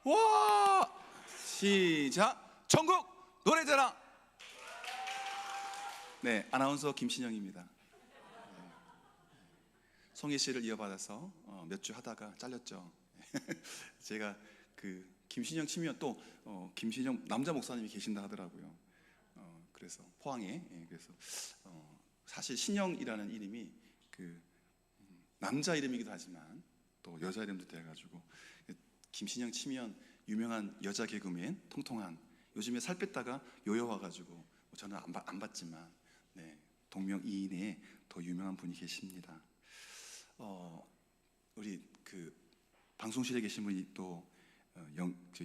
와! 시작! 전국 노래자랑! 네, 아나운서 김신영입니다. 송혜 씨를 이어받아서 몇 주 하다가 잘렸죠. 제가 그 김신영 치면 또 김신영 남자 목사님이 계신다 하더라고요. 그래서 포항에, 그래서 사실 신영이라는 이름이 그 남자 이름이기도 하지만 또 여자 이름도 돼가지고 김신영 치면 유명한 여자 개그맨 통통한, 요즘에 살 뺐다가 요요 와가지고 저는 안 봤지만 네, 동명이인에 더 유명한 분이 계십니다. 우리 그 방송실에 계신 분이 또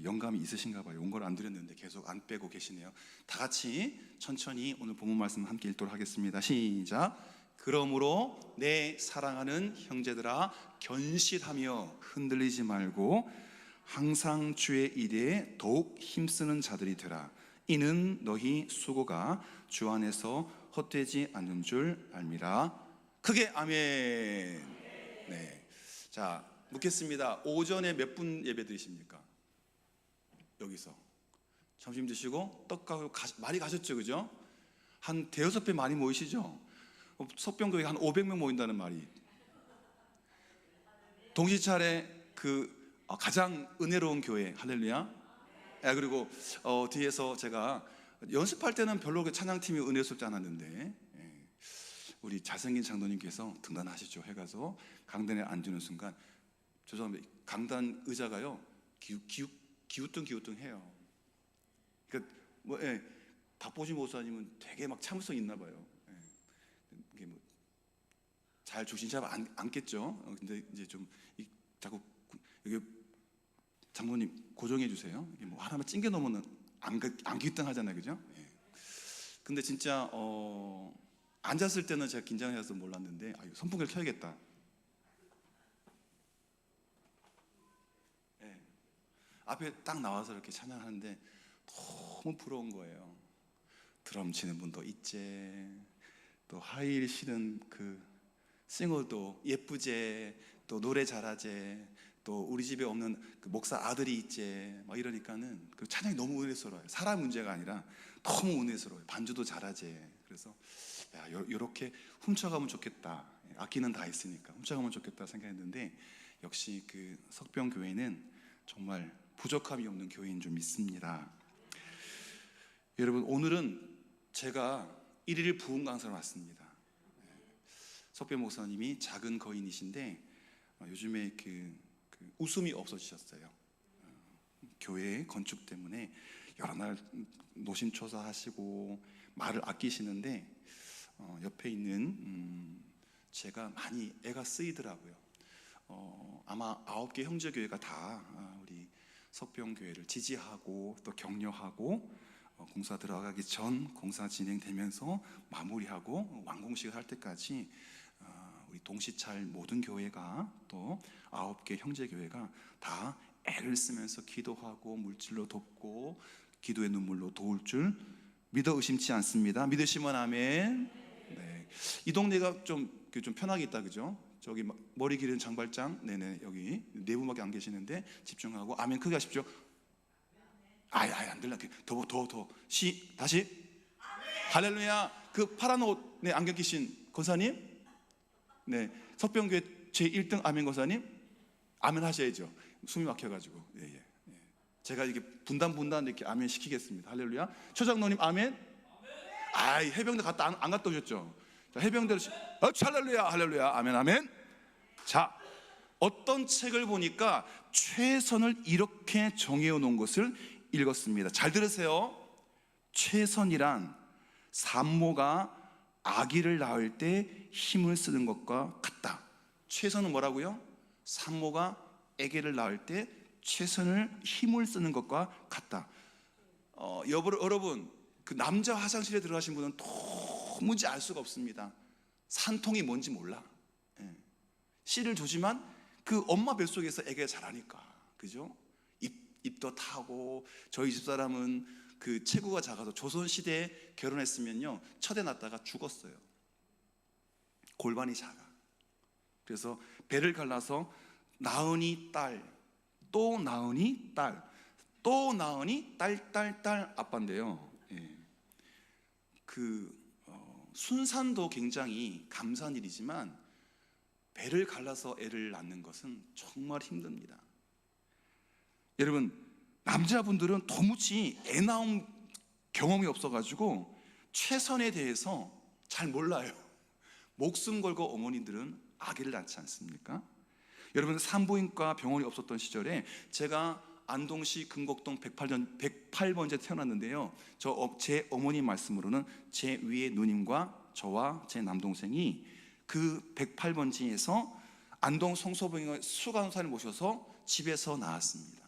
영감이 있으신가 봐요. 온 걸 안 드렸는데 계속 안 빼고 계시네요. 다 같이 천천히 오늘 본문 말씀 함께 읽도록 하겠습니다. 시작. 그러므로 내 사랑하는 형제들아, 견실하며 흔들리지 말고 항상 주의 일에 더욱 힘쓰는 자들이 되라. 이는 너희 수고가 주 안에서 헛되지 않는 줄 알미라. 크게 아멘. 네. 자, 묻겠습니다. 오전에 몇 분 예배 드리십니까? 여기서 점심 드시고 떡 가고 많이 가셨죠, 그죠? 한 대여섯 배 많이 모이시죠? 석병교회 한 500명 모인다는 말이. 동시차례 가장 은혜로운 교회, 할렐루야. 그리고 뒤에서 제가 연습할 때는 별로 찬양팀이 은혜스럽지 않았는데 우리 잘생긴 장로님께서 등단하시죠 해가서 강단에 앉는 순간, 죄송합니다, 강단 의자가요 기우뚱기우뚱해요. 그러니까 박보신 목사님은 되게 막 참을성 있나 봐요. 이게 뭐 잘 주신 잘 앉겠죠. 근데 이제 좀 자꾸 여기 장로님 고정해 주세요. 이게 뭐 하나만 찡겨 놓으면 안 기우뚱하잖아요, 그죠? 근데 진짜 앉았을 때는 제가 긴장해서 몰랐는데 선풍기를 켜야겠다. 앞에 딱 나와서 이렇게 찬양하는데 너무 부러운 거예요. 드럼 치는 분도 있제, 또 하이힐 신은 그 싱어도 예쁘제, 또 노래 잘하제, 또 우리 집에 없는 그 목사 아들이 있제, 막 이러니까는 그 찬양이 너무 은혜스러워요. 사람 문제가 아니라 너무 은혜스러워요. 반주도 잘하제. 그래서 요렇게 훔쳐가면 좋겠다. 악기는 다 있으니까 훔쳐가면 좋겠다 생각했는데, 역시 그 석병교회는 정말 부족함이 없는 교회인 줄 믿습니다. 여러분, 오늘은 제가 1일 부흥 강사로 왔습니다. 석병 목사님이 작은 거인이신데 요즘에 그 웃음이 없어지셨어요. 교회 건축 때문에 여러 날 노심초사하시고 말을 아끼시는데 옆에 있는 제가 많이 애가 쓰이더라고요. 아마 9개 형제교회가 다 우리 석병교회를 지지하고 또 격려하고 공사 들어가기 전 공사 진행되면서 마무리하고 완공식을 할 때까지 우리 동시찰 모든 교회가 또 9개 형제교회가 다 애를 쓰면서 기도하고 물질로 돕고 기도의 눈물로 도울 줄 믿어 의심치 않습니다. 믿으시면 아멘. 네. 이 동네가 좀 편하게 있다, 그죠? 저기 머리 기른 장발장, 네네, 여기 네 분밖에 안 계시는데 집중하고 아멘 크게 하십시오. 안 들려. 더 다시 할렐루야. 그 파란 옷에 안경 끼신 권사님, 네, 석병교회 제1등 아멘 권사님, 아멘 하셔야죠. 숨이 막혀가지고. 예. 제가 이렇게 분단 이렇게 아멘 시키겠습니다. 할렐루야. 초장로님 아멘. 해병대 안 갔다 오셨죠? 자, 해병대로 할렐루야 아멘. 자, 어떤 책을 보니까 최선을 이렇게 정해 놓은 것을 읽었습니다. 잘 들으세요. 최선이란 산모가 아기를 낳을 때 힘을 쓰는 것과 같다. 최선은 뭐라고요? 산모가 아기를 낳을 때 최선을 힘을 쓰는 것과 같다. 여러분, 그 남자 화장실에 들어가신 분은 도무지 알 수가 없습니다. 산통이 뭔지 몰라. 씨를 주지만 그 엄마 뱃속에서 아기가 자라니까, 그죠? 입도 타고. 저희 집사람은 그 체구가 작아서 조선시대에 결혼했으면요 첫애 낳다가 죽었어요. 골반이 작아. 그래서 배를 갈라서 나은이 딸 또 낳으니 딸, 또 낳으니 딸 아빠인데요. 예. 순산도 굉장히 감사한 일이지만 배를 갈라서 애를 낳는 것은 정말 힘듭니다. 여러분, 남자분들은 도무지 애 낳은 경험이 없어가지고 최선에 대해서 잘 몰라요. 목숨 걸고 어머니들은 아기를 낳지 않습니까? 여러분, 산부인과 병원이 없었던 시절에 제가 안동시 금곡동 108번지에 태어났는데요, 제 어머니 말씀으로는 제 위에 누님과 저와 제 남동생이 그 108번지에서 안동 성서병원 수간호사를 모셔서 집에서 낳았습니다.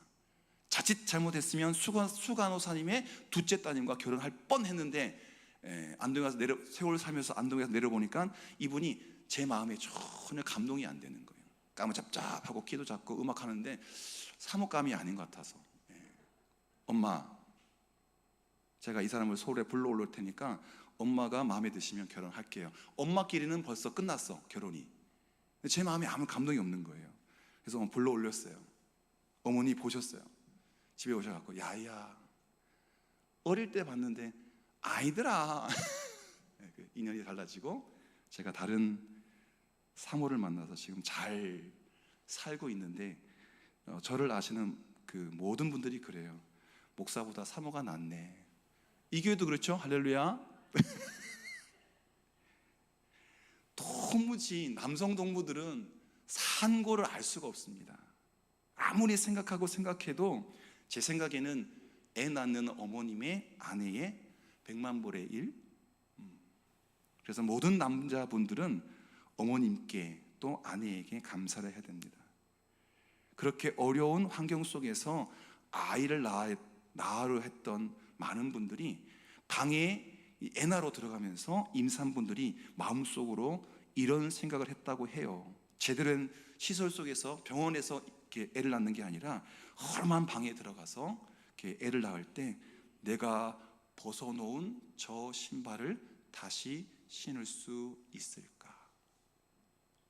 자칫 잘못했으면 수간호사님의 둘째 따님과 결혼할 뻔했는데, 안동에 가서 세월을 살면서 안동에 가서 내려보니까 이분이 제 마음에 전혀 감동이 안 되는 거예요. 까무잡잡하고 키도 작고 음악하는데 사목감이 아닌 것 같아서, 엄마, 제가 이 사람을 서울에 불러 올릴 테니까 엄마가 마음에 드시면 결혼할게요. 엄마끼리는 벌써 끝났어, 결혼이. 제 마음에 아무 감동이 없는 거예요. 그래서 불러 올렸어요. 어머니 보셨어요. 집에 오셔갖고, 야야, 어릴 때 봤는데 아이들아. 인연이 달라지고 제가 다른 사모를 만나서 지금 잘 살고 있는데, 저를 아시는 그 모든 분들이 그래요. 목사보다 사모가 낫네. 이 교회도 그렇죠? 할렐루야. 도무지 남성 동무들은 산고를 알 수가 없습니다. 아무리 생각해도 제 생각에는 애 낳는 어머님의 아내의 100만 불의 일. 그래서 모든 남자분들은 어머님께 또 아내에게 감사를 해야 됩니다. 그렇게 어려운 환경 속에서 아이를 낳으려 했던 많은 분들이 방에 애나로 들어가면서 임산분들이 마음속으로 이런 생각을 했다고 해요. 제대로 된 시설 속에서, 병원에서 이렇게 애를 낳는 게 아니라 험한 방에 들어가서 이렇게 애를 낳을 때 내가 벗어놓은 저 신발을 다시 신을 수 있을까?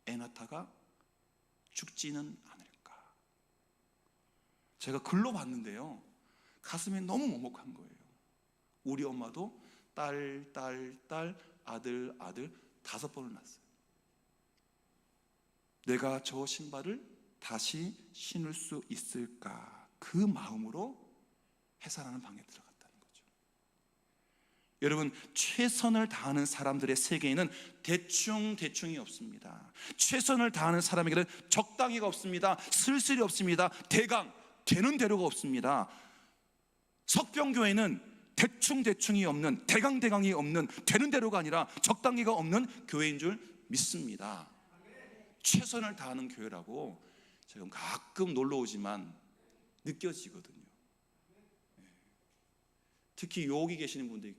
애 낳다가 죽지는 않을까? 제가 글로 봤는데요, 가슴이 너무 먹먹한 거예요. 우리 엄마도 딸, 아들 5번을 낳았어요. 내가 저 신발을 다시 신을 수 있을까? 그 마음으로 해산하는 방에 들어갔다는 거죠. 여러분, 최선을 다하는 사람들의 세계에는 대충이 없습니다. 최선을 다하는 사람에게는 적당히가 없습니다. 슬슬이 없습니다. 대강, 되는 대로가 없습니다. 석병교회는 대충이 없는, 대강이 없는, 되는 대로가 아니라 적당히가 없는 교회인 줄 믿습니다. 최선을 다하는 교회라고 지금 가끔 놀러 오지만 느껴지거든요. 특히 여기 계시는 분들이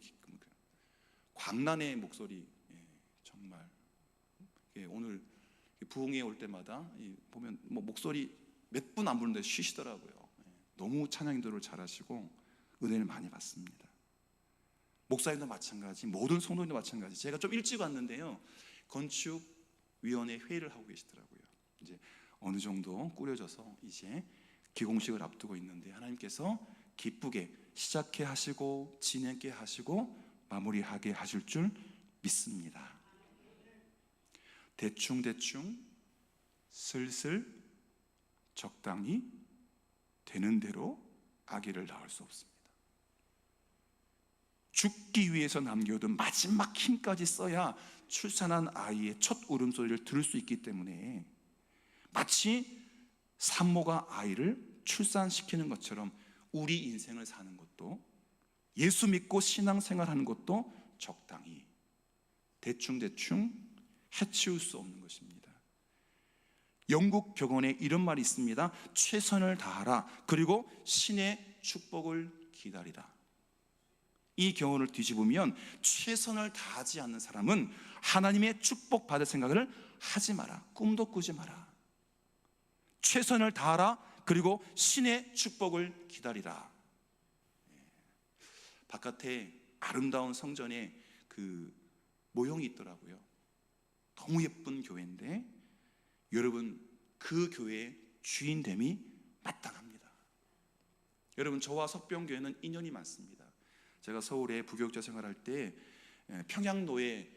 광란의 목소리, 정말 오늘 부흥회 올 때마다 보면 목소리 몇 분 안 부르는데 쉬시더라고요. 너무 찬양 인도를 잘하시고 은혜를 많이 받습니다. 목사님도 마찬가지, 모든 성도님도 마찬가지. 제가 좀 일찍 왔는데요, 건축위원회 회의를 하고 계시더라고요. 이제 어느 정도 꾸려져서 이제 기공식을 앞두고 있는데, 하나님께서 기쁘게 시작해 하시고 진행해 하시고 마무리하게 하실 줄 믿습니다. 대충 슬슬 적당히 되는 대로 아기를 낳을 수 없습니다. 죽기 위해서 남겨둔 마지막 힘까지 써야 출산한 아이의 첫 울음소리를 들을 수 있기 때문에, 마치 산모가 아이를 출산시키는 것처럼 우리 인생을 사는 것도, 예수 믿고 신앙생활하는 것도 적당히, 대충 해치울 수 없는 것입니다. 영국 벽언에 이런 말이 있습니다. 최선을 다하라, 그리고 신의 축복을 기다리라. 이 경우를 뒤집으면, 최선을 다하지 않는 사람은 하나님의 축복 받을 생각을 하지 마라, 꿈도 꾸지 마라. 최선을 다하라, 그리고 신의 축복을 기다리라. 바깥에 아름다운 성전에 그 모형이 있더라고요. 너무 예쁜 교회인데, 여러분, 그 교회의 주인됨이 마땅합니다. 여러분, 저와 석병교회는 인연이 많습니다. 제가 서울에 부교육자 생활할 때 평양로에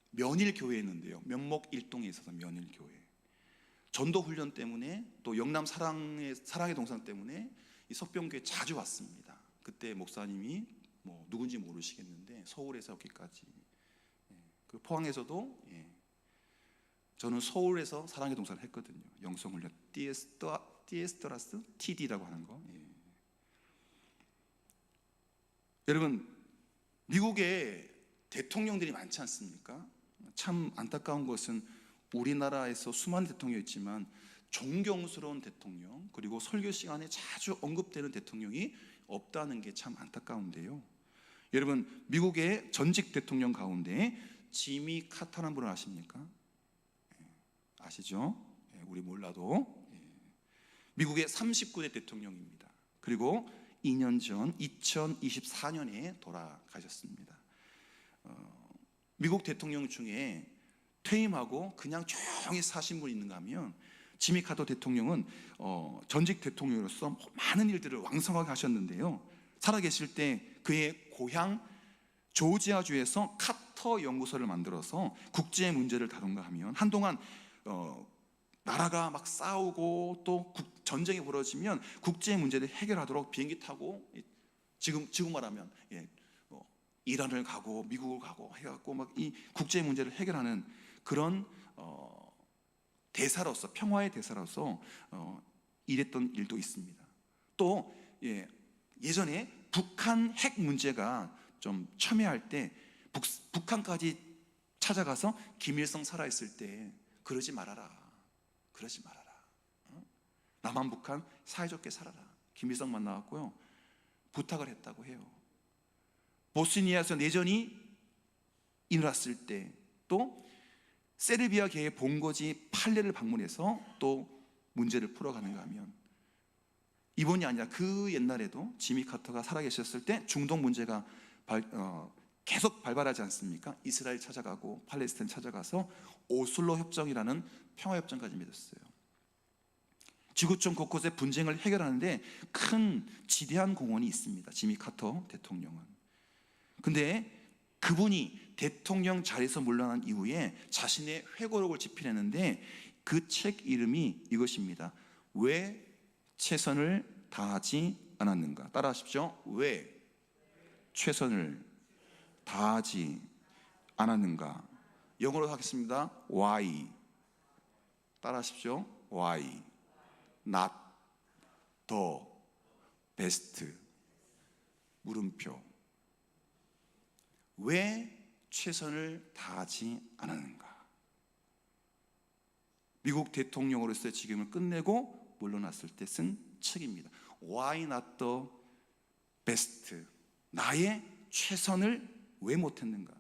면일교회에 있는데요, 면목 일동에 있어서 면일교회, 전도훈련 때문에 또 영남 사랑의 동상 때문에 이 석병교회 자주 왔습니다. 그때 목사님이 뭐 누군지 모르시겠는데 서울에서 여기까지, 그 포항에서도, 저는 서울에서 사랑의 동산을 했거든요. 영성훈련 띠에스터라스 TD라고 하는 거. 여러분, 미국에 대통령들이 많지 않습니까? 참 안타까운 것은 우리나라에서 수많은 대통령이 있지만 존경스러운 대통령, 그리고 설교 시간에 자주 언급되는 대통령이 없다는 게 참 안타까운데요. 여러분, 미국의 전직 대통령 가운데 지미 카터라는 분을 아십니까? 아시죠? 우리 몰라도. 미국의 39대 대통령입니다. 그리고 2년 전 2024년에 돌아가셨습니다. 미국 대통령 중에 퇴임하고 그냥 조용히 사신 분이 있는가 하면 지미 카터 대통령은 전직 대통령으로서 많은 일들을 왕성하게 하셨는데요, 살아계실 때 그의 고향 조지아주에서 카터 연구소를 만들어서 국제 문제를 다룬가 하면, 한동안 나라가 막 싸우고 또 전쟁이 벌어지면 국제 문제를 해결하도록 비행기 타고, 지금 말하면 이란을 가고 미국을 가고 해갖고 막 이 국제 문제를 해결하는 그런 대사로서, 평화의 대사로서 일했던 일도 있습니다. 또 예전에 북한 핵 문제가 좀 첨예할 때 북한까지 찾아가서 김일성 살아있을 때 그러지 말아라, 남한 북한 사이좋게 살아라, 김일성 만나갖고요 부탁을 했다고 해요. 보스니아에서 내전이 일어났을 때, 또 세르비아계의 본거지 팔레를 방문해서 또 문제를 풀어가는가 하면, 이번이 아니라 그 옛날에도 지미 카터가 살아계셨을 때 중동 문제가 계속 발발하지 않습니까? 이스라엘 찾아가고 팔레스타인 찾아가서 오슬로 협정이라는 평화협정까지 맺었어요. 지구촌 곳곳의 분쟁을 해결하는데 큰 지대한 공헌이 있습니다, 지미 카터 대통령은. 근데 그분이 대통령 자리에서 물러난 이후에 자신의 회고록을 집필했는데 그 책 이름이 이것입니다. 왜 최선을 다하지 않았는가? 따라하십시오. 왜 최선을 다하지 않았는가? 영어로 하겠습니다. Why? 따라하십시오. Why? Not the best. 물음표. 왜 최선을 다하지 않았는가? 미국 대통령으로서의 직임을 끝내고 물러났을 때 쓴 책입니다. Why not the best? 나의 최선을 왜 못했는가?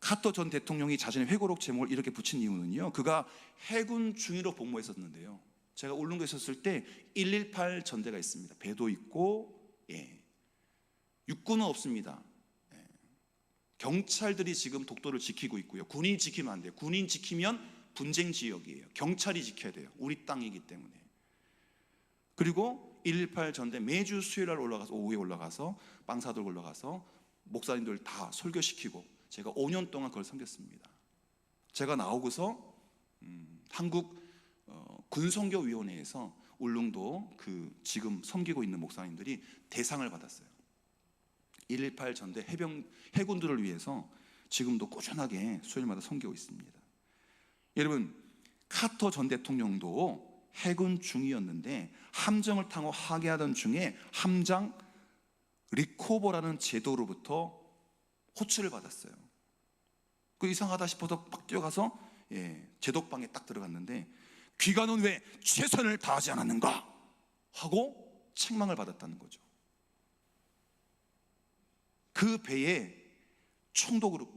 카터 전 대통령이 자신의 회고록 제목을 이렇게 붙인 이유는요, 그가 해군 중위로 복무했었는데요, 제가 울릉도에 있었을 때 118 전대가 있습니다. 배도 있고, 육군은 없습니다. 경찰들이 지금 독도를 지키고 있고요, 군인이 지키면 안 돼요. 군인 지키면 분쟁 지역이에요. 경찰이 지켜야 돼요. 우리 땅이기 때문에. 그리고 118 전대 매주 수요일날 올라가서, 오후에 올라가서 빵 사들고 올라가서 목사님들 다 설교시키고, 제가 5년 동안 그걸 섬겼습니다. 제가 나오고서 한국 군선교위원회에서 울릉도 지금 섬기고 있는 목사님들이 대상을 받았어요. 118 전대 해군들을 위해서 지금도 꾸준하게 수요일마다 섬기고 있습니다. 여러분, 카터 전 대통령도 해군 중위였는데 함정을 타고 하교하던 중에 함장 리코버라는 제도로부터 호출을 받았어요. 그 이상하다 싶어서 막 뛰어가서 제독방에 딱 들어갔는데, 귀관은 왜 최선을 다하지 않았는가 하고 책망을 받았다는 거죠. 그 배의 총독으로,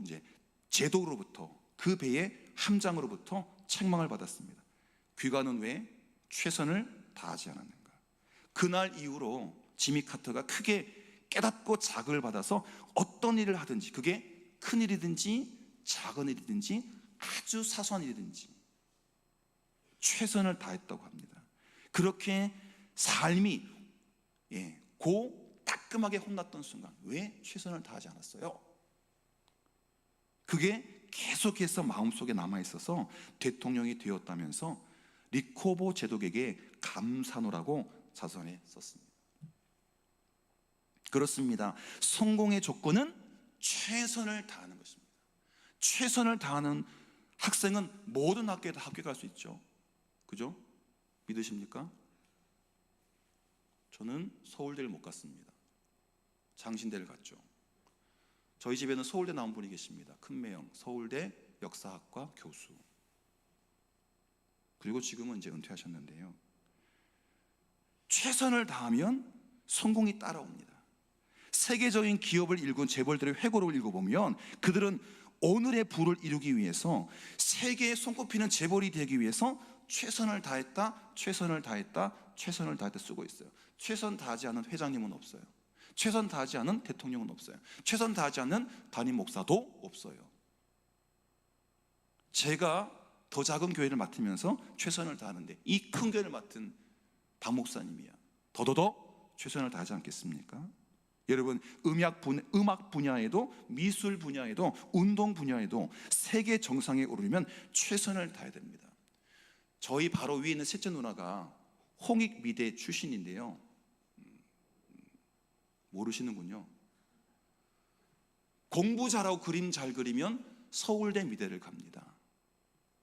제독으로부터, 그 배의 함장으로부터 책망을 받았습니다. 귀관은 왜 최선을 다하지 않았는가? 그날 이후로 지미 카터가 크게 깨닫고 자극을 받아서 어떤 일을 하든지, 그게 큰 일이든지 작은 일이든지 아주 사소한 일이든지 최선을 다했다고 합니다. 그렇게 삶이 고 따끔하게 혼났던 순간 왜 최선을 다하지 않았어요? 그게 계속해서 마음속에 남아있어서 대통령이 되었다면서 리코보 제독에게 감사노라고 자선에 썼습니다. 그렇습니다. 성공의 조건은 최선을 다하는 것입니다. 최선을 다하는 학생은 모든 학교에 다 합격할 수 있죠. 그죠? 믿으십니까? 저는 서울대를 못 갔습니다. 장신대를 갔죠. 저희 집에는 서울대 나온 분이 계십니다. 큰매형 서울대 역사학과 교수. 그리고 지금은 이제 은퇴하셨는데요. 최선을 다하면 성공이 따라옵니다. 세계적인 기업을 일군 재벌들의 회고록을 읽어보면 그들은 오늘의 부를 이루기 위해서 세계에 손꼽히는 재벌이 되기 위해서 최선을 다했다, 최선을 다했다, 최선을 다했다 쓰고 있어요. 최선 다하지 않은 회장님은 없어요. 최선 다하지 않은 대통령은 없어요. 최선 다하지 않는 담임 목사도 없어요. 제가 더 작은 교회를 맡으면서 최선을 다하는데 이 큰 교회를 맡은 박 목사님이야 더더더 최선을 다하지 않겠습니까? 여러분, 음악 분야에도 미술 분야에도 운동 분야에도 세계 정상에 오르려면 최선을 다해야 됩니다. 저희 바로 위에 있는 셋째 누나가 홍익미대 출신인데요. 모르시는군요. 공부 잘하고 그림 잘 그리면 서울대 미대를 갑니다.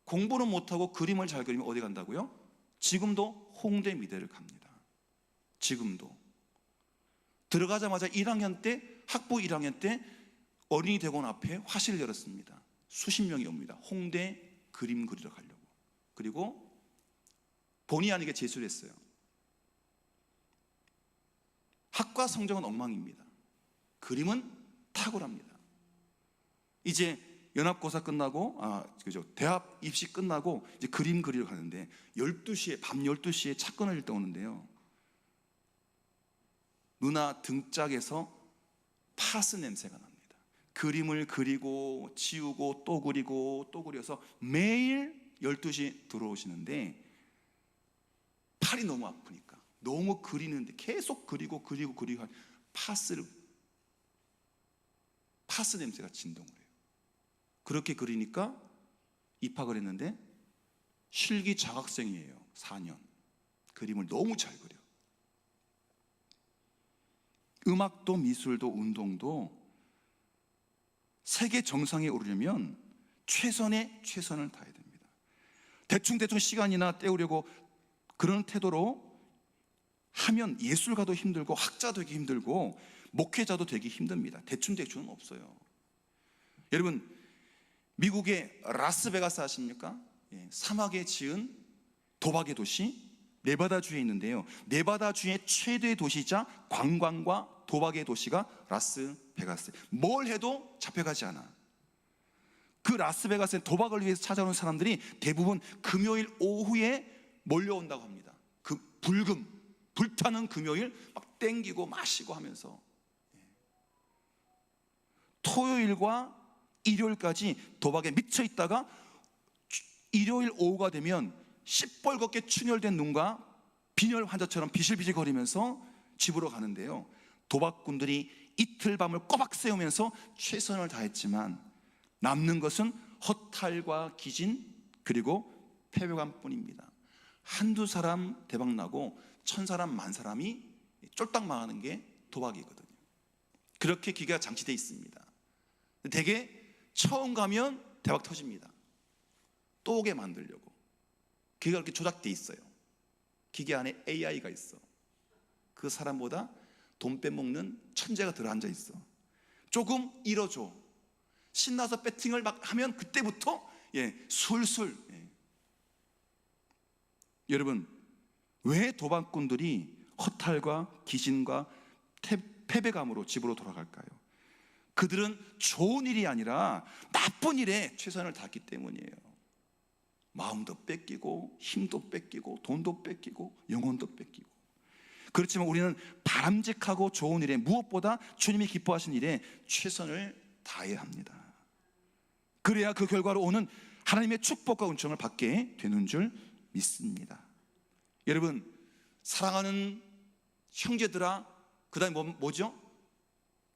공부는 못하고 그림을 잘 그리면 어디 간다고요? 지금도 홍대 미대를 갑니다. 지금도 들어가자마자 1학년 때, 학부 1학년 때 어린이 대학원 앞에 화실을 열었습니다. 수십 명이 옵니다. 홍대 그림 그리러 가려고. 그리고 본의 아니게 재수를 했어요. 학과 성적은 엉망입니다. 그림은 탁월합니다. 이제 연합고사 끝나고 대학 입시 끝나고 이제 그림 그리러 가는데 12시에 밤 12시에 차 끊어질 때 오는데요. 누나 등짝에서 파스 냄새가 납니다. 그림을 그리고 지우고 또 그리고 또 그려서 매일 12시 들어오시는데 팔이 너무 아프니까 너무 그리는데 계속 그리고 파스 냄새가 진동을 해요. 그렇게 그리니까 입학을 했는데 실기 장학생이에요. 4년. 그림을 너무 잘 그려. 음악도 미술도 운동도 세계 정상에 오르려면 최선의 최선을 다해야 됩니다. 대충 시간이나 때우려고 그런 태도로 하면 예술가도 힘들고 학자 되기 힘들고 목회자도 되기 힘듭니다. 대충은 없어요. 여러분, 미국의 라스베가스 아십니까? 사막에 지은 도박의 도시 네바다주에 있는데요. 네바다주의 최대 도시이자 관광과 도박의 도시가 라스베가스. 뭘 해도 잡혀가지 않아. 그 라스베가스에 도박을 위해서 찾아오는 사람들이 대부분 금요일 오후에 몰려온다고 합니다. 그 불타는 금요일 막 땡기고 마시고 하면서 토요일과 일요일까지 도박에 미쳐 있다가 일요일 오후가 되면 시뻘겋게 충혈된 눈과 빈혈 환자처럼 비실비실 거리면서 집으로 가는데요. 도박꾼들이 이틀 밤을 꼬박 세우면서 최선을 다했지만 남는 것은 허탈과 기진 그리고 패배감 뿐입니다. 한두 사람 대박나고 1000사람 만사람이 쫄딱 망하는 게 도박이거든요. 그렇게 기계가 장치되어 있습니다. 되게 처음 가면 대박 터집니다. 또 오게 만들려고 기계가 그렇게 조작되어 있어요. 기계 안에 AI가 있어. 그 사람보다 돈 빼먹는 천재가 들어앉아 있어. 조금 잃어줘. 신나서 배팅을 막 하면 그때부터 술술. 여러분, 왜 도박꾼들이 허탈과 기진과 패배감으로 집으로 돌아갈까요? 그들은 좋은 일이 아니라 나쁜 일에 최선을 다했기 때문이에요. 마음도 뺏기고 힘도 뺏기고 돈도 뺏기고 영혼도 뺏기고. 그렇지만 우리는 바람직하고 좋은 일에 무엇보다 주님이 기뻐하신 일에 최선을 다해야 합니다. 그래야 그 결과로 오는 하나님의 축복과 은총을 받게 되는 줄 믿습니다. 여러분, 사랑하는 형제들아, 그 다음에 뭐죠?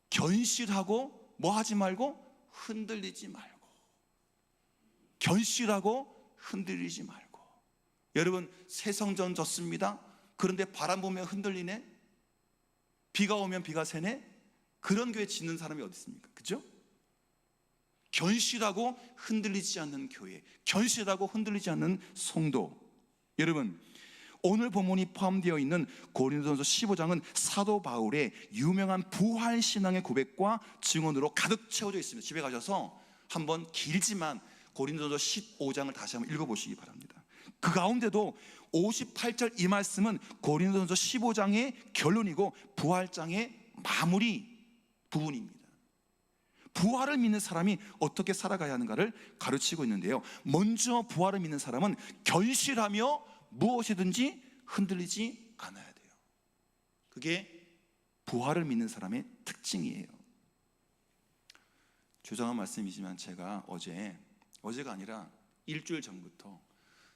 견실하고 뭐 하지 말고 흔들리지 말고, 견실하고 흔들리지 말고. 여러분, 새 성전 졌습니다. 그런데 바람 불면 흔들리네, 비가 오면 비가 새네. 그런 교회 짓는 사람이 어디 있습니까? 그죠? 견실하고 흔들리지 않는 교회, 견실하고 흔들리지 않는 성도. 여러분, 오늘 본문이 포함되어 있는 고린도전서 15장은 사도 바울의 유명한 부활 신앙의 고백과 증언으로 가득 채워져 있습니다. 집에 가셔서 한번 길지만 고린도전서 15장을 다시 한번 읽어보시기 바랍니다. 그 가운데도 58절 이 말씀은 고린도전서 15장의 결론이고 부활장의 마무리 부분입니다. 부활을 믿는 사람이 어떻게 살아가야 하는가를 가르치고 있는데요, 먼저 부활을 믿는 사람은 견실하며 무엇이든지 흔들리지 않아야 돼요. 그게 부활을 믿는 사람의 특징이에요. 조장한 말씀이지만 제가 어제가 아니라 일주일 전부터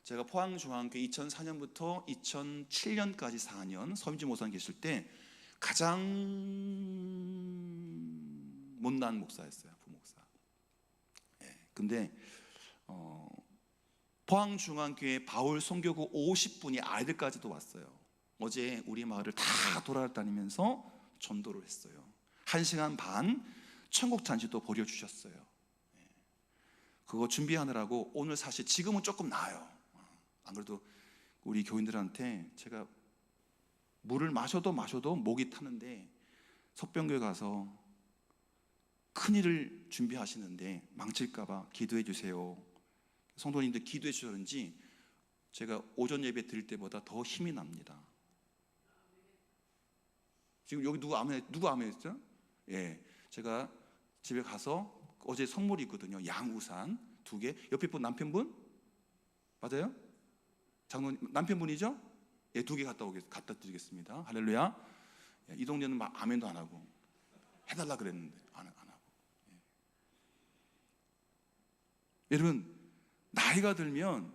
제가 포항중앙교회 2004년부터 2007년까지 4년 서민주 목사님 계실 때 가장 못난 목사였어요, 부목사. 근데 포항중앙교회 바울 선교구 50분이 아이들까지도 왔어요. 어제 우리 마을을 다 돌아다니면서 전도를 했어요. 1시간 반 천국 잔치도 벌여주셨어요. 그거 준비하느라고 오늘 사실 지금은 조금 나아요. 안 그래도 우리 교인들한테 제가 물을 마셔도 목이 타는데 석병교회 가서 큰일을 준비하시는데 망칠까봐 기도해 주세요. 성도님들 기도해 주셨는지 제가 오전 예배 드릴 때보다 더 힘이 납니다. 지금 여기 누구 아멘했죠? 예, 제가 집에 가서 어제 선물이 있거든요. 양우산 2개. 옆에 분 남편분 맞아요? 장로님 남편분이죠? 예, 2개 갖다 드리겠습니다. 할렐루야. 예, 이 동네는 막 아멘도 안 하고 해달라 그랬는데 안 하고. 예. 여러분, 나이가 들면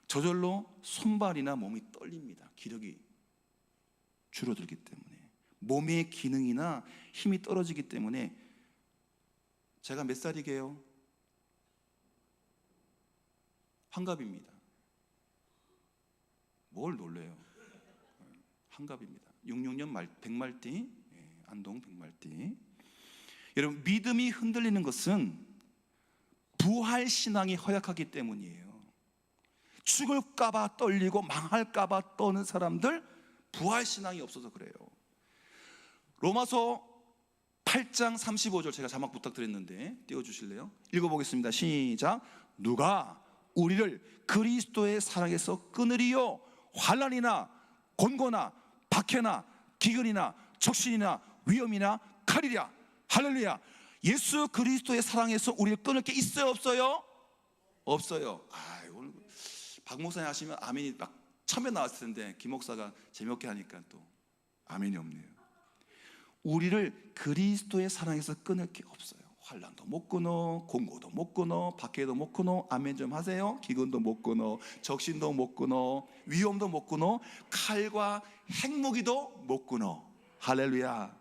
저절로 손발이나 몸이 떨립니다. 기력이 줄어들기 때문에, 몸의 기능이나 힘이 떨어지기 때문에. 제가 몇 살이게요? 환갑입니다. 뭘 놀래요? 환갑입니다. 66년 백말띠, 안동 백말띠. 여러분, 믿음이 흔들리는 것은 부활신앙이 허약하기 때문이에요. 죽을까봐 떨리고 망할까봐 떠는 사람들, 부활신앙이 없어서 그래요. 로마서 8장 35절 제가 자막 부탁드렸는데 띄워주실래요? 읽어보겠습니다. 시작. 누가 우리를 그리스도의 사랑에서 끊으리요? 환난이나 곤고나 박해나 기근이나 적신이나 위험이나 칼이랴. 할렐루야. 예수 그리스도의 사랑에서 우리를 끊을 게 있어요, 없어요? 없어요. 오늘 박 목사님 하시면 아멘이 막 처음에 나왔을 텐데 김 목사가 재미없게 하니까 또 아멘이 없네요. 우리를 그리스도의 사랑에서 끊을 게 없어요. 환난도 못 끊어, 공고도 못 끊어, 박해도 못 끊어. 아멘 좀 하세요. 기근도 못 끊어, 적신도 못 끊어, 위험도 못 끊어, 칼과 핵무기도 못 끊어. 할렐루야.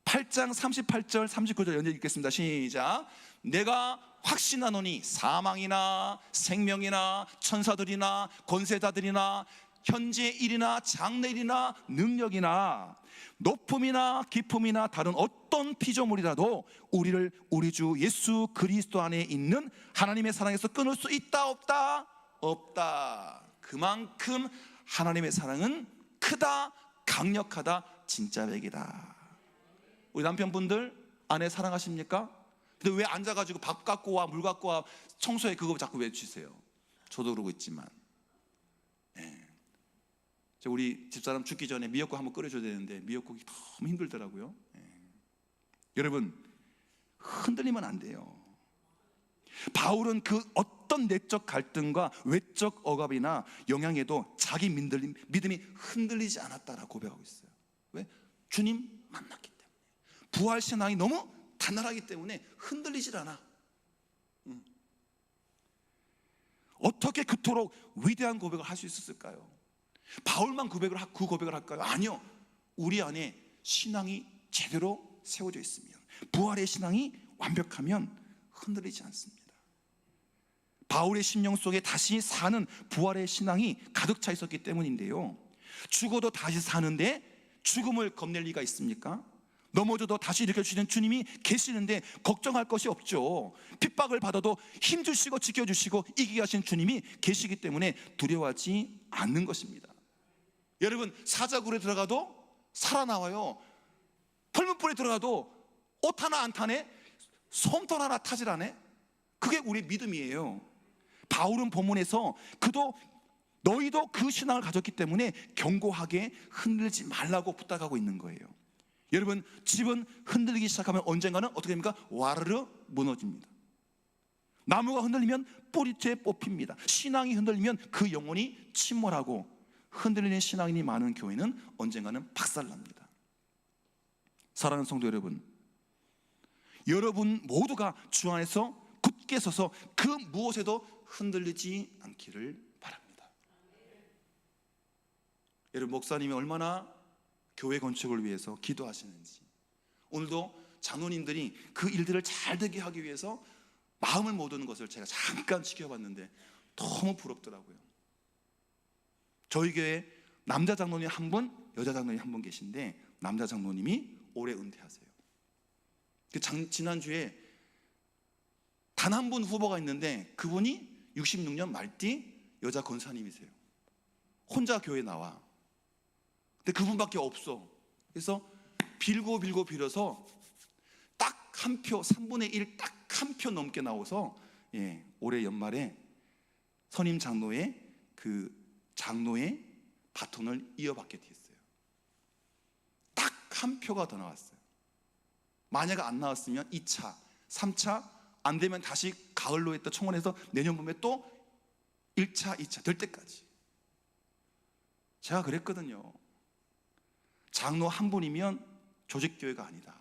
8장 38절 39절 연재 읽겠습니다. 시작. 내가 확신하노니 사망이나 생명이나 천사들이나 권세자들이나 현재 일이나 장래일이나 능력이나 높음이나 깊음이나 다른 어떤 피조물이라도 우리를 우리 주 예수 그리스도 안에 있는 하나님의 사랑에서 끊을 수 있다 없다? 없다. 그만큼 하나님의 사랑은 크다, 강력하다, 진짜 백이다. 우리 남편분들 아내 사랑하십니까? 근데 왜 앉아가지고 밥 갖고 와, 물 갖고 와, 청소해, 그거 자꾸 외치세요? 저도 그러고 있지만. 우리 집사람 죽기 전에 미역국 한번 끓여줘야 되는데 미역국이 너무 힘들더라고요. 여러분, 흔들리면 안 돼요. 바울은 그 어떤 내적 갈등과 외적 억압이나 영향에도 자기 믿음이 흔들리지 않았다라고 고백하고 있어요. 왜? 주님 만났기 때문에. 부활신앙이 너무 단단하기 때문에 흔들리질 않아. 어떻게 그토록 위대한 고백을 할 수 있었을까요? 바울만 그 고백을 할까요? 아니요. 우리 안에 신앙이 제대로 세워져 있으면, 부활의 신앙이 완벽하면 흔들리지 않습니다. 바울의 심령 속에 다시 사는 부활의 신앙이 가득 차 있었기 때문인데요, 죽어도 다시 사는데 죽음을 겁낼 리가 있습니까? 넘어져도 다시 일으켜주시는 주님이 계시는데 걱정할 것이 없죠. 핍박을 받아도 힘주시고 지켜주시고 이기게 하신 주님이 계시기 때문에 두려워하지 않는 것입니다. 여러분, 사자굴에 들어가도 살아나와요. 풀무불에 들어가도 옷 하나 안 타네, 솜털 하나 타질 않네. 그게 우리의 믿음이에요. 바울은 본문에서 너희도 그 신앙을 가졌기 때문에 견고하게 흔들지 말라고 부탁하고 있는 거예요. 여러분, 집은 흔들리기 시작하면 언젠가는 어떻게 됩니까? 와르르 무너집니다. 나무가 흔들리면 뿌리째 뽑힙니다. 신앙이 흔들리면 그 영혼이 침몰하고, 흔들리는 신앙인이 많은 교회는 언젠가는 박살납니다. 사랑하는 성도 여러분, 여러분 모두가 주 안에서 굳게 서서 그 무엇에도 흔들리지 않기를 바랍니다. 여러분, 목사님이 얼마나 교회 건축을 위해서 기도하시는지, 오늘도 장로님들이 그 일들을 잘 되게 하기 위해서 마음을 모으는 것을 제가 잠깐 지켜봤는데 너무 부럽더라고요. 저희 교회에 남자 장로님 한 분, 여자 장로님 한 분 계신데, 남자 장로님이 올해 은퇴하세요. 지난주에 단 한 분 후보가 있는데 그분이 66년 말띠 여자 권사님이세요. 혼자 교회 나와. 근데 그분밖에 없어. 그래서 빌어서 딱 한 표, 3분의 1 딱 한 표 넘게 나와서 올해 연말에 선임 장로의 장로의 바톤을 이어받게 됐어요. 딱 한 표가 더 나왔어요. 만약 안 나왔으면 2차, 3차 안 되면 다시 가을로 했던 청원에서 내년 봄에 또 1차, 2차 될 때까지. 제가 그랬거든요. 장로 한 분이면 조직교회가 아니다.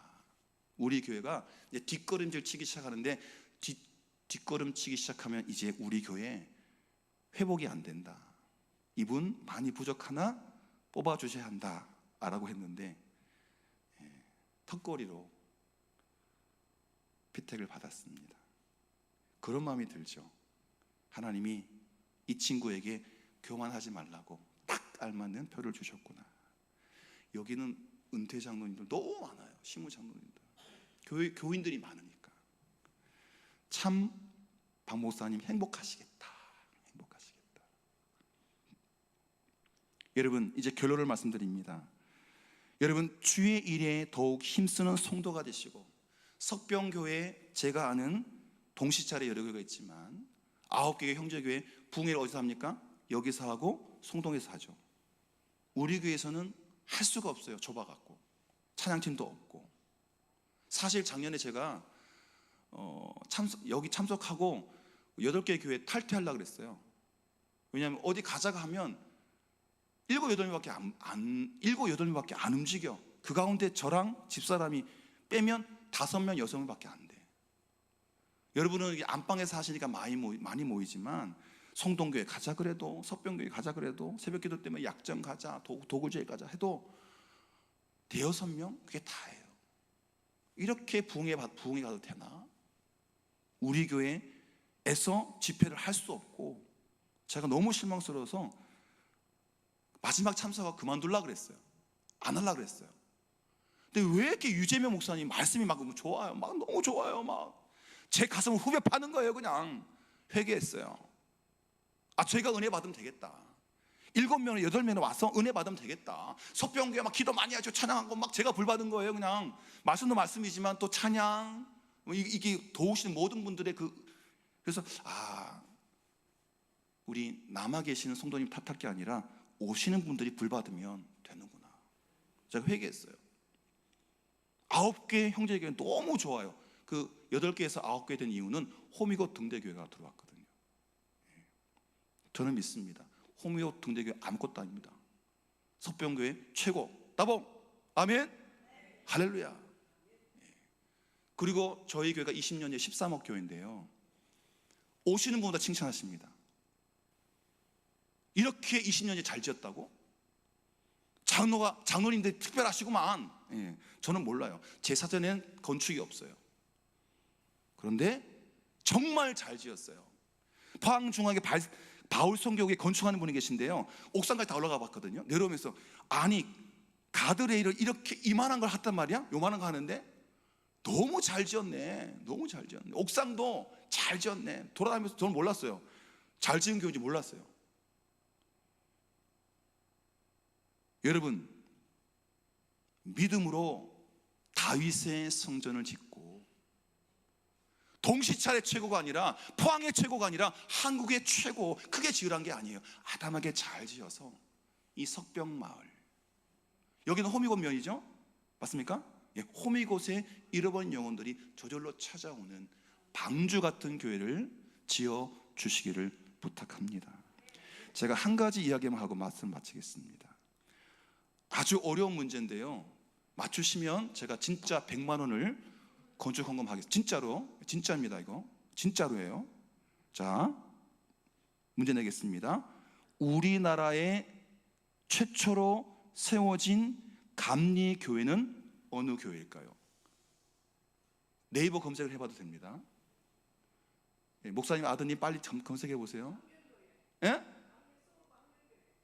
우리 교회가 이제 뒷걸음질 치기 시작하는데, 뒷걸음 치기 시작하면 이제 우리 교회 회복이 안 된다. 이분 많이 부족하나 뽑아주셔야 한다 라고 했는데, 턱걸이로 피택을 받았습니다. 그런 마음이 들죠. 하나님이 이 친구에게 교만하지 말라고 딱 알맞는 표를 주셨구나. 여기는 은퇴 장로님들 너무 많아요. 시무 장로님들, 교인들이 많으니까. 참 박 목사님 행복하시겠다. 여러분, 이제 결론을 말씀드립니다. 여러분, 주의 일에 더욱 힘쓰는 성도가 되시고, 석병교회, 제가 아는 동시차례 여러 교회가 있지만 9개의 형제교회, 부흥회를 어디서 합니까? 여기서 하고 송동에서 하죠. 우리 교회에서는 할 수가 없어요. 좁아갖고 찬양팀도 없고. 사실 작년에 제가 여기 참석하고 8개 교회 탈퇴하려고 그랬어요. 왜냐하면 어디 가자가 하면 7, 8명밖에 안 움직여. 그 가운데 저랑 집사람이 빼면 5명, 6명밖에 안 돼. 여러분은 안방에서 하시니까 많이 모이지만, 성동교회 가자 그래도, 석병교회 가자 그래도, 새벽기도 때문에 약점 가자, 도구제일 가자 해도 5-6명? 그게 다예요. 이렇게 부흥회 가도 되나? 우리 교회에서 집회를 할 수 없고, 제가 너무 실망스러워서 마지막 참사가 그만두려고 그랬어요. 안 하려고 그랬어요. 근데 왜 이렇게 유재명 목사님 말씀이 막 좋아요. 막 너무 좋아요. 막 제 가슴을 후벼 파는 거예요. 그냥 회개했어요. 제가 은혜 받으면 되겠다. 7명, 8명 와서 은혜 받으면 되겠다. 석병교회 막 기도 많이 하죠. 찬양한 거 막 제가 불 받은 거예요. 그냥 말씀도 말씀이지만 또 찬양, 이게 도우시는 모든 분들의 그래서 우리 남아 계시는 성도님 탓할 게 아니라 오시는 분들이 불 받으면 되는구나. 제가 회개했어요. 9개 형제교회 너무 좋아요. 8개에서 9개 된 이유는 호미곶 등대교회가 들어왔거든요. 저는 믿습니다. 호미곶 등대교회 아무것도 아닙니다. 석병교회 최고. 따봉. 아멘. 할렐루야. 그리고 저희 교회가 20년째 13억 교회인데요, 오시는 분보다 칭찬하십니다. 이렇게 20년째 잘 지었다고? 장로님들 특별하시구만. 예, 저는 몰라요. 제 사전에는 건축이 없어요. 그런데 정말 잘 지었어요. 포항중앙에 바울 성교국에 건축하는 분이 계신데요, 옥상까지 다 올라가 봤거든요. 내려오면서 아니 가드레일을 이렇게 이만한 걸 했단 말이야? 요만한 거 하는데 너무 잘 지었네. 너무 잘 지었네. 옥상도 잘 지었네. 돌아다니면서 저는 몰랐어요. 잘 지은 교회인지 몰랐어요. 여러분, 믿음으로 다윗의 성전을 짓고 동시찰의 최고가 아니라 포항의 최고가 아니라 한국의 최고 크게 지으란 게 아니에요. 아담하게 잘 지어서 이 석병마을, 여기는 호미곶면이죠? 맞습니까? 예, 호미곶에 잃어버린 영혼들이 저절로 찾아오는 방주 같은 교회를 지어 주시기를 부탁합니다. 제가 한 가지 이야기만 하고 말씀 마치겠습니다. 아주 어려운 문제인데요, 맞추시면 제가 진짜 100만 원을 건축 헌금하겠습니다. 진짜로, 진짜입니다. 이거 진짜로예요. 자, 문제 내겠습니다. 우리나라에 최초로 세워진 감리교회는 어느 교회일까요? 네이버 검색을 해봐도 됩니다. 목사님 아드님 빨리 검색해 보세요. 예?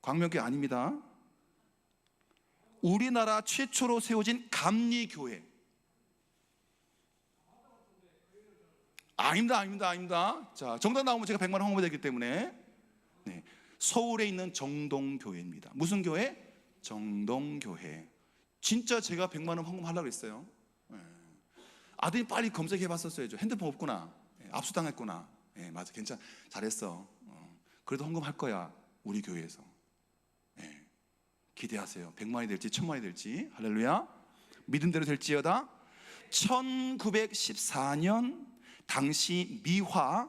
광명교회 아닙니다. 우리나라 최초로 세워진 감리교회. 아닙니다. 자, 정답 나오면 제가 100만 원 홍보되기 때문에. 네, 서울에 있는 정동교회입니다. 무슨 교회? 정동교회. 진짜 제가 100만 원 헌금하려고 했어요. 네. 아들이 빨리 검색해 봤었어야죠. 핸드폰 없구나. 네, 압수당했구나. 네, 맞아, 괜찮아, 잘했어. 그래도 헌금할 거야, 우리 교회에서. 네, 기대하세요. 100만이 될지 1000만이 될지. 할렐루야. 믿음대로 될지어다. 1914년 당시 미화,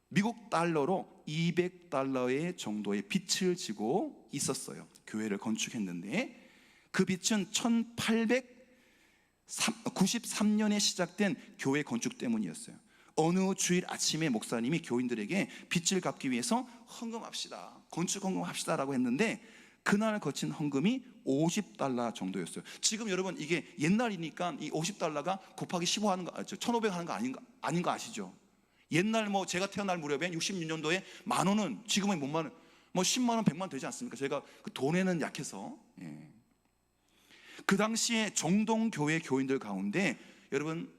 미국 달러로 200달러의 정도의 빚을 지고 있었어요. 교회를 건축했는데 그 빚은 1893년에 시작된 교회 건축 때문이었어요. 어느 주일 아침에 목사님이 교인들에게 빚을 갚기 위해서 헌금합시다, 건축 헌금합시다 라고 했는데 그날 거친 헌금이 50달러 정도였어요. 지금 여러분 이게 옛날이니까 이 50달러가 곱하기 15 하는 거, 1500 하는 거 아닌 거 아시죠? 옛날 뭐 제가 태어날 무렵에 66년도에 만 원은 지금은 못 만 원, 뭐 10만 원, 100만 원 되지 않습니까? 제가 그 돈에는 약해서. 예. 그 당시에 정동교회 교인들 가운데 여러분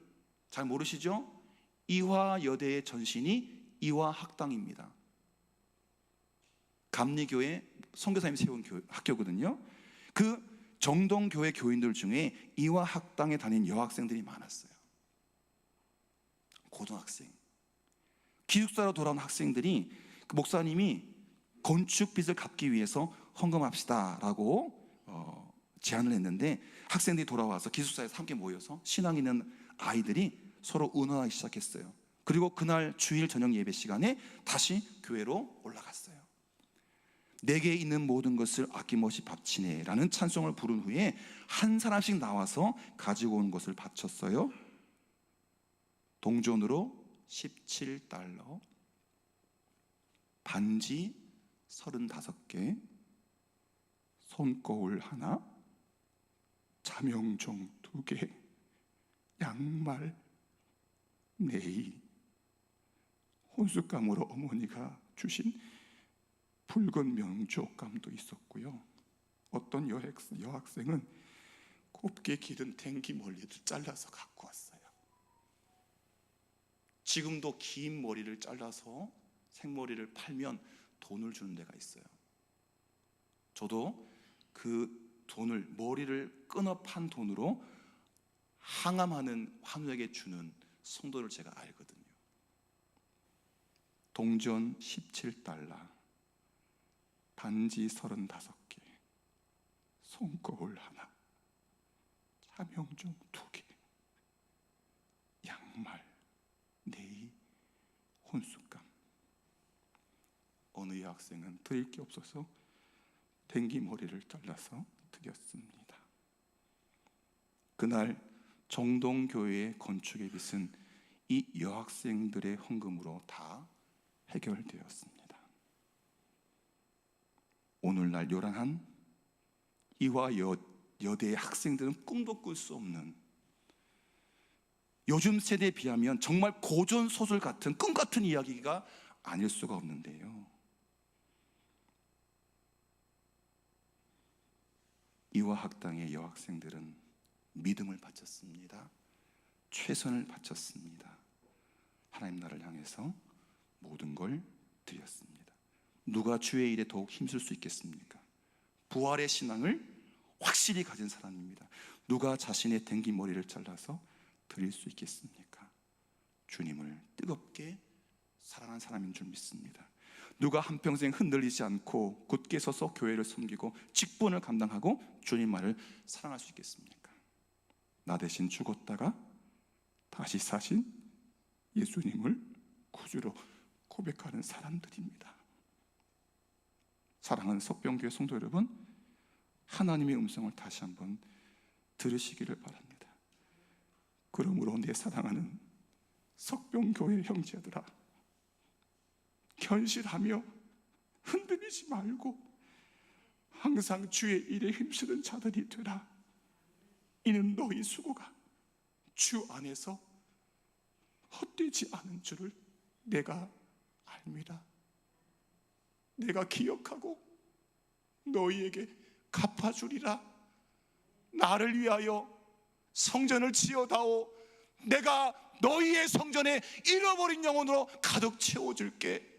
잘 모르시죠? 이화여대의 전신이 이화학당입니다. 감리교회 선교사님이 세운 학교거든요. 그 정동교회 교인들 중에 이화학당에 다닌 여학생들이 많았어요. 고등학생, 기숙사로 돌아온 학생들이 그 목사님이 건축 빚을 갚기 위해서 헌금합시다라고 제안을 했는데 학생들이 돌아와서 기숙사에서 함께 모여서 신앙 있는 아이들이 서로 의논하기 시작했어요. 그리고 그날 주일 저녁 예배 시간에 다시 교회로 올라갔어요. 내게 있는 모든 것을 아낌없이 바치네 라는 찬송을 부른 후에 한 사람씩 나와서 가지고 온 것을 바쳤어요. 동전으로 17달러, 반지 35개, 손거울 하나, 자명종 2개, 양말 4의, 혼숫감으로 어머니가 주신 붉은 명조감도 있었고요. 어떤 여학생은 곱게 기른 댕기머리를 잘라서 갖고 왔어요. 지금도 긴 머리를 잘라서 생머리를 팔면 돈을 주는 데가 있어요. 저도 그 돈을, 머리를 끊어 판 돈으로 항암하는 환우에게 주는 성도를 제가 알거든요. 동전 17달러, 반지 35개, 손거울 하나, 자명종 2개, 양말 4의, 혼숫감. 어느 여학생은 드릴 게 없어서 댕기머리를 잘라서 드렸습니다. 그날 정동교회의 건축의 빚은 이 여학생들의 헌금으로 다 해결되었습니다. 오늘날 요란한 이화 여대의 학생들은 꿈도 꿀 수 없는, 요즘 세대에 비하면 정말 고전 소설 같은 꿈 같은 이야기가 아닐 수가 없는데요, 이화 학당의 여학생들은 믿음을 바쳤습니다. 최선을 바쳤습니다. 하나님 나라를 향해서 모든 걸 드렸습니다. 누가 주의 일에 더욱 힘쓸 수 있겠습니까? 부활의 신앙을 확실히 가진 사람입니다. 누가 자신의 댕기 머리를 잘라서 드릴 수 있겠습니까? 주님을 뜨겁게 사랑한 사람인 줄 믿습니다. 누가 한평생 흔들리지 않고 굳게 서서 교회를 섬기고 직분을 감당하고 주님 말을 사랑할 수 있겠습니까? 나 대신 죽었다가 다시 사신 예수님을 구주로 고백하는 사람들입니다. 사랑하는 석병교회 성도 여러분, 하나님의 음성을 다시 한번 들으시기를 바랍니다. 그러므로 내 사랑하는 석병교회 형제들아, 견실하며 흔들리지 말고 항상 주의 일에 힘쓰는 자들이 되라. 이는 너희 수고가 주 안에서 헛되지 않은 줄을 내가 압니다. 내가 기억하고 너희에게 갚아주리라. 나를 위하여 성전을 지어다오. 내가 너희의 성전에 잃어버린 영혼으로 가득 채워줄게.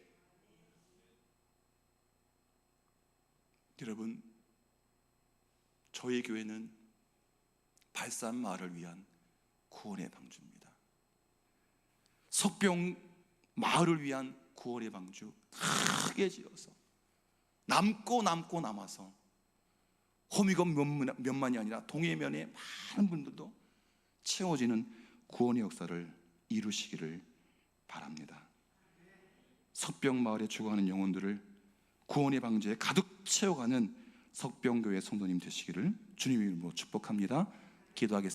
여러분, 저희 교회는 발산 마을을 위한 구원의 방주입니다. 석병 마을을 위한 구원의 방주 크게 지어서 남고 남아서 호미곶 몇만이 아니라 동해면에 많은 분들도 채워지는 구원의 역사를 이루시기를 바랍니다. 석병 마을에 죽어가는 영혼들을 구원의 방주에 가득 채워가는 석병교회 성도님 되시기를 주님의 이름으로 축복합니다. 기도하겠습니다.